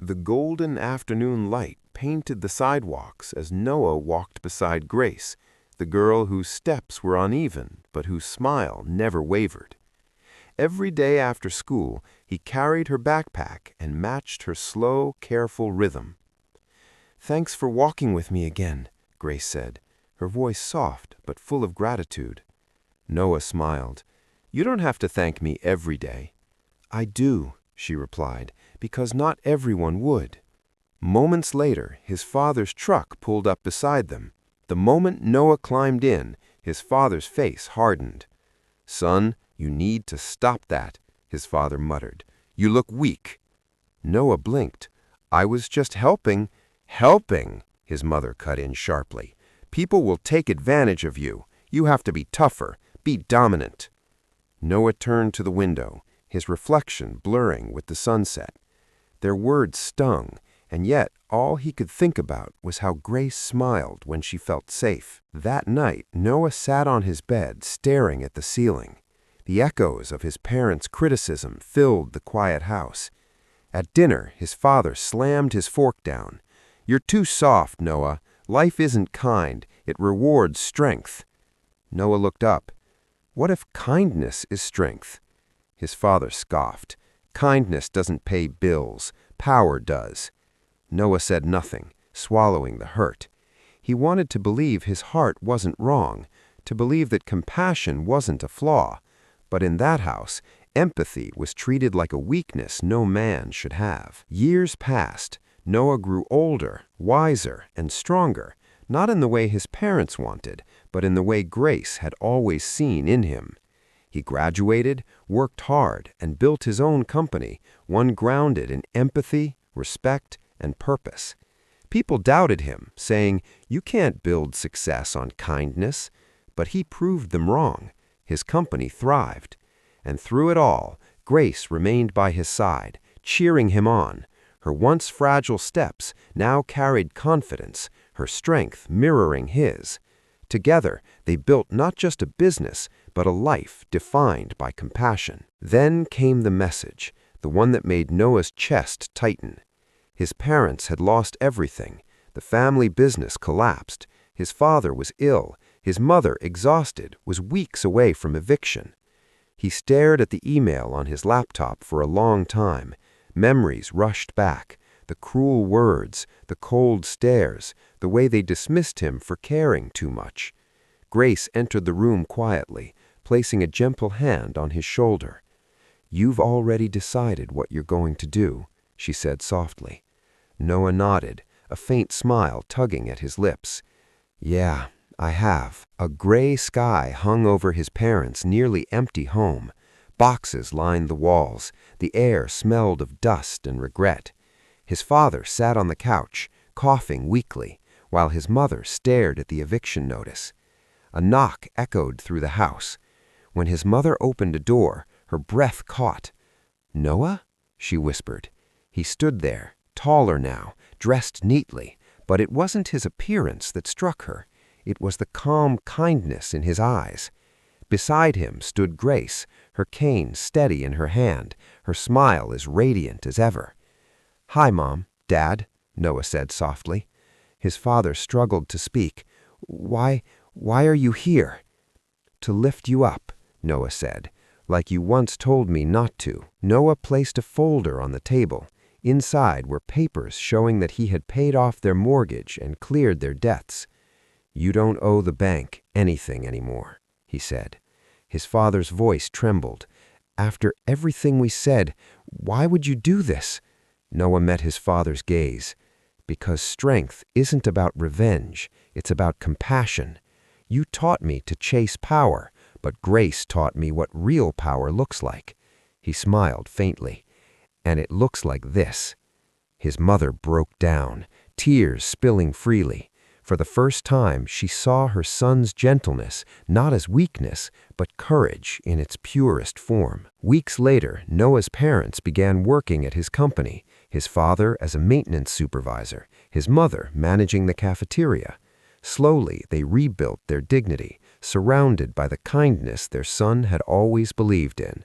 The golden afternoon light painted the sidewalks as Noah walked beside Grace, the girl whose steps were uneven but whose smile never wavered. Every day after school, he carried her backpack and matched her slow, careful rhythm. "Thanks for walking with me again," Grace said, her voice soft but full of gratitude. Noah smiled. "You don't have to thank me every day." "I do," she replied, "because not everyone would." Moments later, his father's truck pulled up beside them. The moment Noah climbed in, his father's face hardened. "Son, you need to stop that," his father muttered. "You look weak." Noah blinked. "I was just helping." "Helping," his mother cut in sharply. "People will take advantage of you. You have to be tougher, be dominant." Noah turned to the window, his reflection blurring with the sunset. Their words stung, and yet all he could think about was how Grace smiled when she felt safe. That night, Noah sat on his bed staring at the ceiling. The echoes of his parents' criticism filled the quiet house. At dinner, his father slammed his fork down. "You're too soft, Noah. Life isn't kind. It rewards strength." Noah looked up. "What if kindness is strength?" His father scoffed. "Kindness doesn't pay bills. Power does." Noah said nothing, swallowing the hurt. He wanted to believe his heart wasn't wrong, to believe that compassion wasn't a flaw. But in that house, empathy was treated like a weakness no man should have. Years passed. Noah grew older, wiser, and stronger, not in the way his parents wanted, but in the way Grace had always seen in him. He graduated, worked hard, and built his own company, one grounded in empathy, respect, and purpose. People doubted him, saying, "You can't build success on kindness." But he proved them wrong. His company thrived. And through it all, Grace remained by his side, cheering him on. Her once fragile steps now carried confidence, her strength mirroring his. Together, they built not just a business, but a life defined by compassion. Then came the message, the one that made Noah's chest tighten. His parents had lost everything. The family business collapsed. His father was ill. His mother, exhausted, was weeks away from eviction. He stared at the email on his laptop for a long time. Memories rushed back. The cruel words, the cold stares, the way they dismissed him for caring too much. Grace entered the room quietly, placing a gentle hand on his shoulder. "You've already decided what you're going to do," she said softly. Noah nodded, a faint smile tugging at his lips. "Yeah, I have." A gray sky hung over his parents' nearly empty home. Boxes lined the walls. The air smelled of dust and regret. His father sat on the couch, coughing weakly, while his mother stared at the eviction notice. A knock echoed through the house. When his mother opened a door, her breath caught. "Noah?" she whispered. He stood there, taller now, dressed neatly, but it wasn't his appearance that struck her. It was the calm kindness in his eyes. Beside him stood Grace, her cane steady in her hand, her smile as radiant as ever. "Hi, Mom, Dad," Noah said softly. His father struggled to speak. Why are you here?" "To lift you up," Noah said, "like you once told me not to." Noah placed a folder on the table. Inside were papers showing that he had paid off their mortgage and cleared their debts. "You don't owe the bank anything anymore," he said. His father's voice trembled. "After everything we said, why would you do this?" Noah met his father's gaze. "Because strength isn't about revenge, it's about compassion. You taught me to chase power, but Grace taught me what real power looks like." He smiled faintly. "And it looks like this." His mother broke down, tears spilling freely. For the first time, she saw her son's gentleness not as weakness, but courage in its purest form. Weeks later, Noah's parents began working at his company, his father as a maintenance supervisor, his mother managing the cafeteria. Slowly, they rebuilt their dignity, surrounded by the kindness their son had always believed in.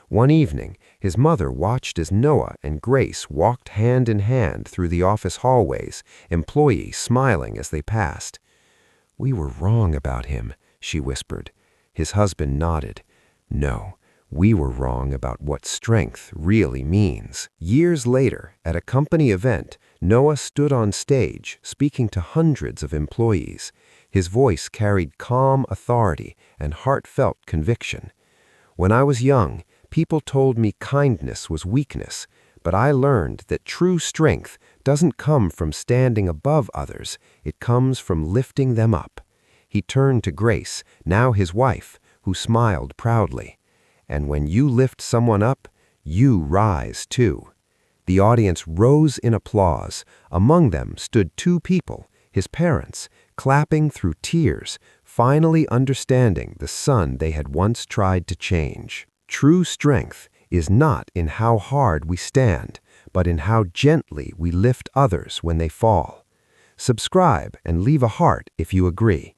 One evening, his mother watched as Noah and Grace walked hand in hand through the office hallways, employees smiling as they passed. "We were wrong about him," she whispered. His husband nodded. "No, we were wrong about what strength really means." Years later, at a company event, Noah stood on stage, speaking to hundreds of employees. His voice carried calm authority and heartfelt conviction. "When I was young, people told me kindness was weakness, but I learned that true strength doesn't come from standing above others, it comes from lifting them up." He turned to Grace, now his wife, who smiled proudly. "And when you lift someone up, you rise too." The audience rose in applause. Among them stood two people, his parents, clapping through tears, finally understanding the son they had once tried to change. True strength is not in how hard we stand, but in how gently we lift others when they fall. Subscribe and leave a heart if you agree.